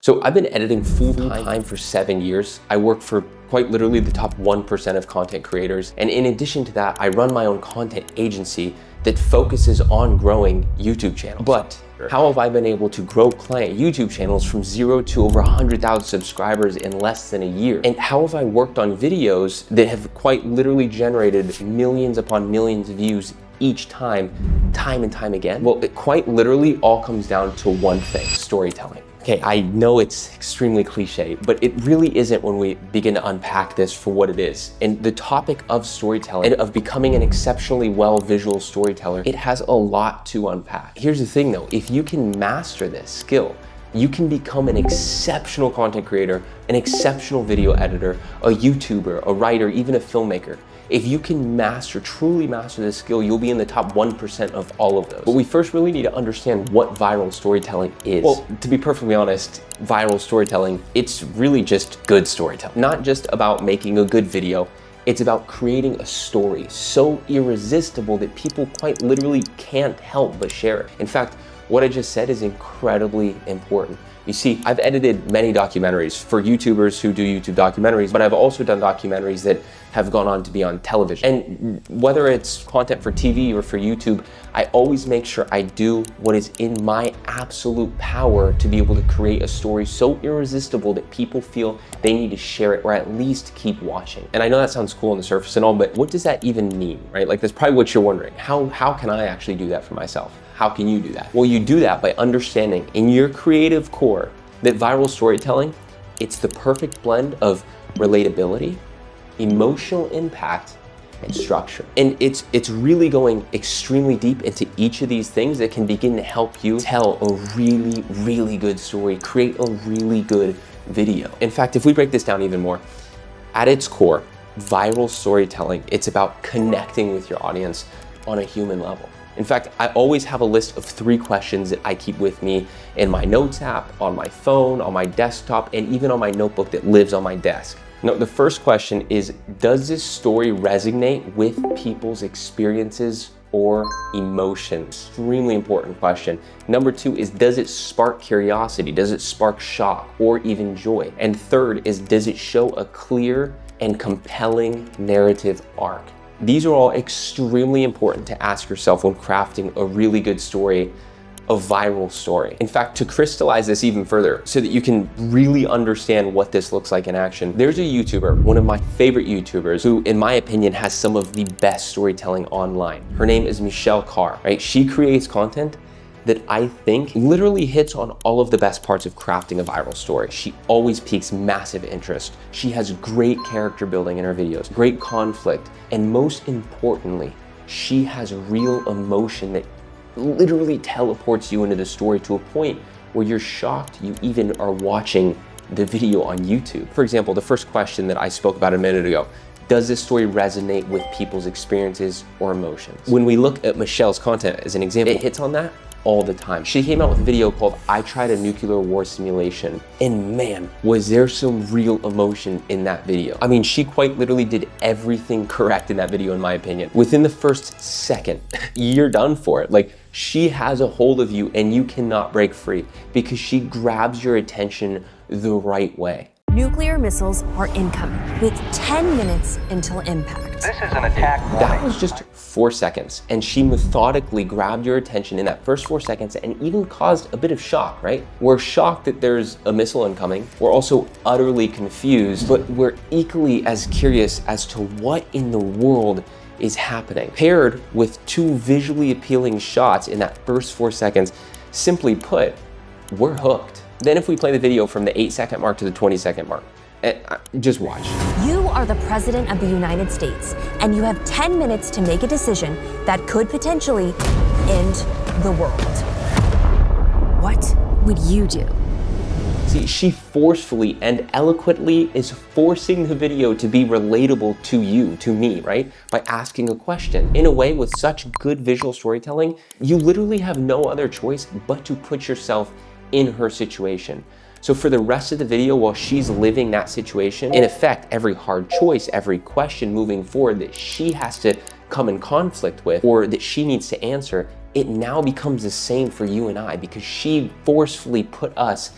So I've been editing full-time for 7 years. I work for quite literally the top 1% of content creators. And in addition to that, I run my own content agency that focuses on growing YouTube channels. But how have I been able to grow client YouTube channels from 0 to over 100,000 subscribers in less than a year? And how have I worked on videos that have quite literally generated millions upon millions of views each time and time again? Well, it quite literally all comes down to one thing: storytelling. Okay, I know it's extremely cliche, but it really isn't when we begin to unpack this for what it is. And the topic of storytelling and of becoming an exceptionally well visual storyteller, it has a lot to unpack. Here's the thing though, if you can master this skill, you can become an exceptional content creator, an exceptional video editor, a YouTuber, a writer, even a filmmaker. If you can truly master this skill, you'll be in the top 1% of all of those. But we first really need to understand what viral storytelling is. Well, to be perfectly honest, viral storytelling, it's really just good storytelling. Not just about making a good video, it's about creating a story so irresistible that people quite literally can't help but share it. In fact, what I just said is incredibly important. You see, I've edited many documentaries for YouTubers who do YouTube documentaries, but I've also done documentaries that have gone on to be on television. And whether it's content for TV or for YouTube, I always make sure I do what is in my absolute power to be able to create a story so irresistible that people feel they need to share it or at least keep watching. And I know that sounds cool on the surface and all, but what does that even mean, right? Like, that's probably what you're wondering. How can I actually do that for myself? How can you do that? Well, you do that by understanding in your creative core that viral storytelling, it's the perfect blend of relatability, emotional impact, and structure. And it's really going extremely deep into each of these things that can begin to help you tell a really, really good story, create a really good video. In fact, if we break this down even more, at its core, viral storytelling, it's about connecting with your audience on a human level. In fact, I always have a list of 3 questions that I keep with me in my notes app, on my phone, on my desktop, and even on my notebook that lives on my desk. Now, the first question is, does this story resonate with people's experiences or emotions? Extremely important question. Number 2 is, does it spark curiosity? Does it spark shock or even joy? And third is, does it show a clear and compelling narrative arc? These are all extremely important to ask yourself when crafting a really good story, a viral story. In fact, to crystallize this even further so that you can really understand what this looks like in action, there's a YouTuber, one of my favorite YouTubers, who in my opinion has some of the best storytelling online. Her name is Michelle Carr, right? She creates content that I think literally hits on all of the best parts of crafting a viral story. She always piques massive interest. She has great character building in her videos, great conflict, and most importantly, she has real emotion that literally teleports you into the story to a point where you're shocked you even are watching the video on YouTube. For example, the first question that I spoke about a minute ago, does this story resonate with people's experiences or emotions? When we look at Michelle's content as an example, it hits on that all the time. She came out with a video called I Tried a Nuclear War Simulation, and man, was there some real emotion in that video. I mean, she quite literally did everything correct in that video, in my opinion. Within the first second, you're done for it. Like, she has a hold of you and you cannot break free because she grabs your attention the right way. Nuclear missiles are incoming with 10 minutes until impact. This is an attack warning. That was just 4 seconds, and she methodically grabbed your attention in that first 4 seconds and even caused a bit of shock, right? We're shocked that there's a missile incoming. We're also utterly confused, but we're equally as curious as to what in the world is happening. Paired with 2 visually appealing shots in that first 4 seconds, simply put, we're hooked. Then if we play the video from the 8-second mark to the 20-second mark, just watch. You are the President of the United States, and you have 10 minutes to make a decision that could potentially end the world. What would you do? See, she forcefully and eloquently is forcing the video to be relatable to you, to me, right? By asking a question. In a way, with such good visual storytelling, you literally have no other choice but to put yourself in her situation. So for the rest of the video, while she's living that situation, in effect, every hard choice, every question moving forward that she has to come in conflict with or that she needs to answer, it now becomes the same for you and I because she forcefully put us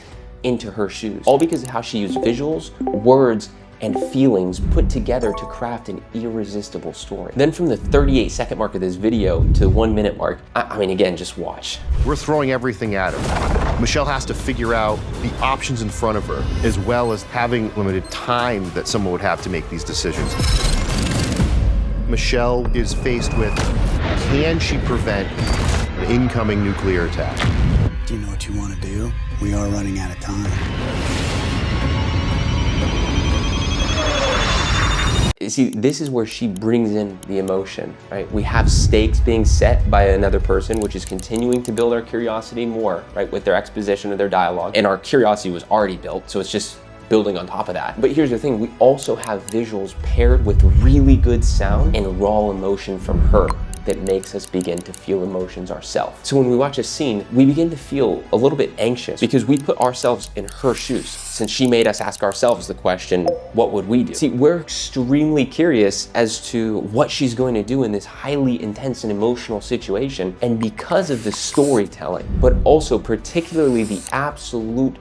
into her shoes, all because of how she used visuals, words, and feelings put together to craft an irresistible story. Then from the 38-second mark of this video to the 1 minute mark, I mean, again, just watch. We're throwing everything at her. Michelle has to figure out the options in front of her, as well as having limited time that someone would have to make these decisions. Michelle is faced with, can she prevent an incoming nuclear attack? Do you know what you want to do? We are running out of time. See, this is where she brings in the emotion, right? We have stakes being set by another person, which is continuing to build our curiosity more, right? With their exposition of their dialogue. And our curiosity was already built, so it's just building on top of that. But here's the thing, we also have visuals paired with really good sound and raw emotion from her that makes us begin to feel emotions ourselves. So when we watch a scene, we begin to feel a little bit anxious because we put ourselves in her shoes. Since she made us ask ourselves the question, what would we do? See, we're extremely curious as to what she's going to do in this highly intense and emotional situation. And because of the storytelling, but also particularly the absolute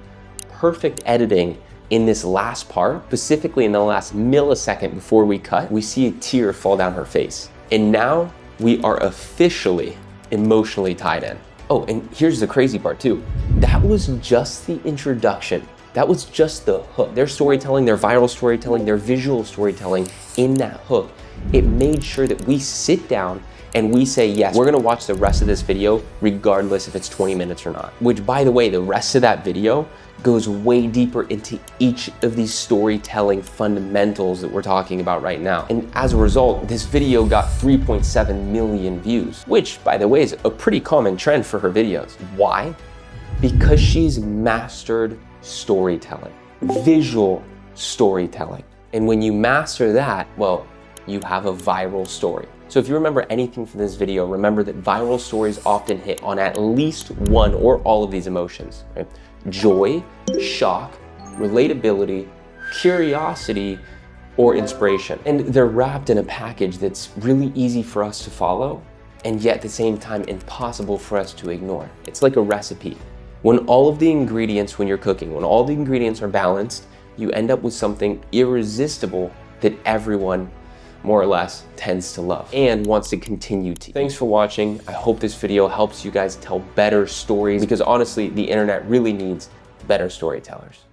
perfect editing in this last part, specifically in the last millisecond before we cut, we see a tear fall down her face. And now, we are officially emotionally tied in. Oh, and here's the crazy part too. That was just the introduction. That was just the hook. Their storytelling, their viral storytelling, their visual storytelling in that hook, it made sure that we sit down and we say, yes, we're gonna watch the rest of this video regardless if it's 20 minutes or not. Which, by the way, the rest of that video goes way deeper into each of these storytelling fundamentals that we're talking about right now. And as a result, this video got 3.7 million views, which, by the way, is a pretty common trend for her videos. Why? Because she's mastered storytelling, visual storytelling. And when you master that, well, you have a viral story. So if you remember anything from this video, remember that viral stories often hit on at least one or all of these emotions, right? Joy, shock, relatability, curiosity, or inspiration. And they're wrapped in a package that's really easy for us to follow, and yet at the same time impossible for us to ignore. It's like a recipe. When all of the ingredients, when you're cooking, when all the ingredients are balanced, you end up with something irresistible that everyone more or less tends to love and wants to continue to. Thanks for watching. I hope this video helps you guys tell better stories because honestly, the internet really needs better storytellers.